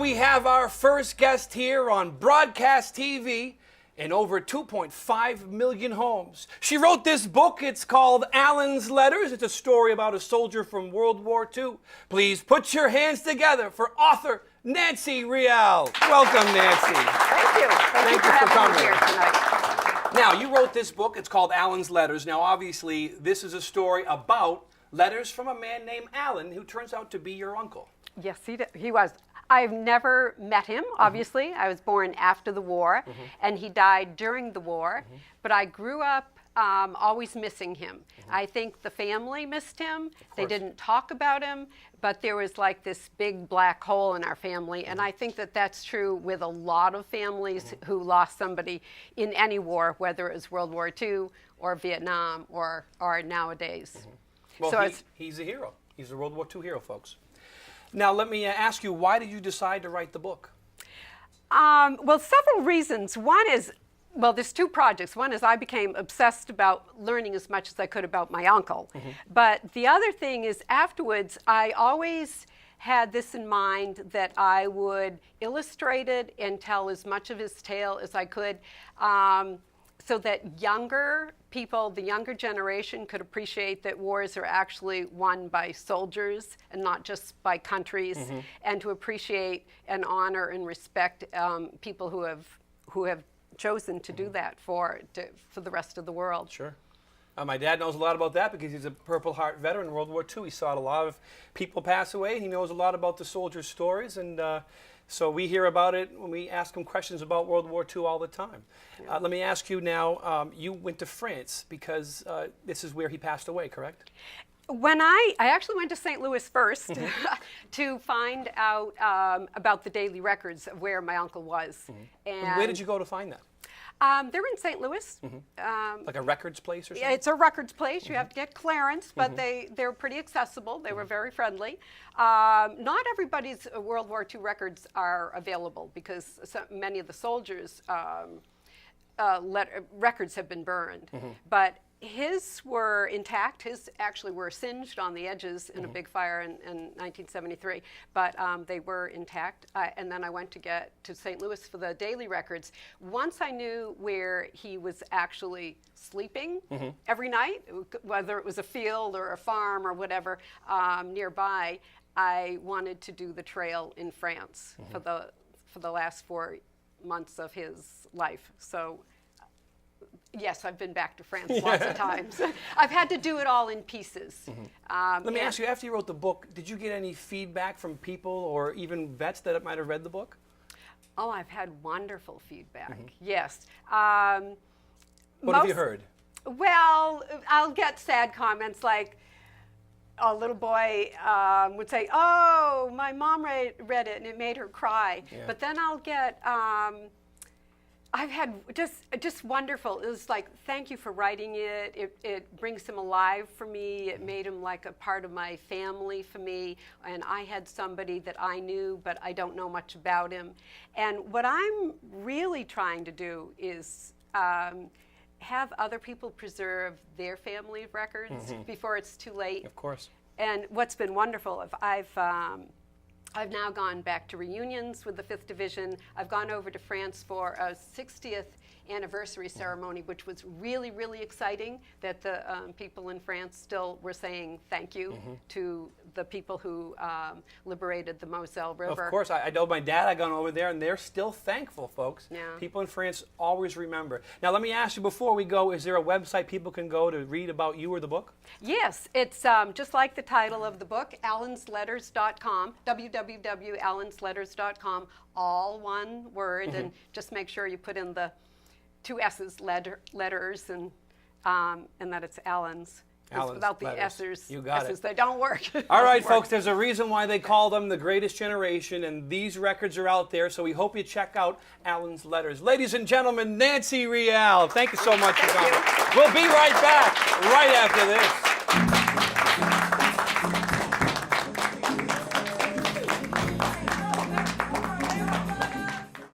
we have our first guest here on broadcast TV in over 2.5 million homes. She wrote this book. It's called Alan's Letters. It's a story about a soldier from World War II. Please put your hands together for author Nancy Rial. Welcome, Nancy. Thank you. Thank you for coming here tonight. Now, you wrote this book. It's called Alan's Letters. Now, obviously, this is a story about letters from a man named Alan who turns out to be your uncle. Yes, he was. I've never met him, obviously. I was born after the war, and he died during the war. But I grew up always missing him. I think the family missed him. They didn't talk about him, but there was like this big black hole in our family. And I think that that's true with a lot of families who lost somebody in any war, whether it was World War II or Vietnam or nowadays. Well, So he's a hero. He's a World War II hero, folks. Now, let me ask you, why did you decide to write the book? Well, several reasons. One is, well, there's two projects. One is I became obsessed about learning as much as I could about my uncle. But the other thing is afterwards, I always had this in mind that I would illustrate it and tell as much of his tale as I could, so that younger people, the younger generation, could appreciate that wars are actually won by soldiers and not just by countries, and to appreciate and honor and respect people who have chosen to do that for the rest of the world. Sure. My dad knows a lot about that because he's a Purple Heart veteran in World War II. He saw a lot of people pass away, and he knows a lot about the soldiers' stories, and so we hear about it when we ask him questions about World War II all the time. Yeah. Let me ask you now, you went to France because this is where he passed away, correct? When I actually went to St. Louis first to find out about the daily records of where my uncle was. And where did you go to find that? They're in St. Louis. Like a records place or something? Yeah, it's a records place. You have to get clearance, but they're pretty accessible. They were very friendly. Not everybody's World War II records are available because many of the soldiers' records have been burned. But his were intact. His actually were singed on the edges in a big fire in 1973, but they were intact. And then I went to St. Louis for the daily records. Once I knew where he was actually sleeping every night, whether it was a field or a farm or whatever nearby, I wanted to do the trail in France for the last 4 months of his life. So. Yes, I've been back to France lots of times. I've had to do it all in pieces. Let me ask you, after you wrote the book, did you get any feedback from people or even vets that might have read the book? Oh, I've had wonderful feedback, yes. What have you heard? Well, I'll get sad comments like, a little boy would say, oh, my mom read it and it made her cry. Yeah. But then I'll get... I've had just wonderful. It was like, thank you for writing it. It brings him alive for me. It made him like a part of my family for me. And I had somebody that I knew, but I don't know much about him. And what I'm really trying to do is have other people preserve their family records before it's too late. Of course. And what's been wonderful, I've now gone back to reunions with the 5th Division. I've gone over to France for a 60th anniversary ceremony, which was really, really exciting, that the people in France still were saying thank you to the people who liberated the Moselle River. Of course. I know my dad had gone over there, and they're still thankful, folks. Yeah. People in France always remember. Now, let me ask you, before we go, is there a website people can go to read about you or the book? Yes, it's just like the title of the book, alansletters.com, www.alansletters.com, all one word, and just make sure you put in the 2 S's, letters, and that it's Alan's. Without the S's, you got S's, it. they don't work. All right, folks, there's a reason why they call them the greatest generation, and these records are out there, so we hope you check out Alan's Letters. Ladies and gentlemen, Nancy Rial, thank you so much for coming. We'll be right back right after this.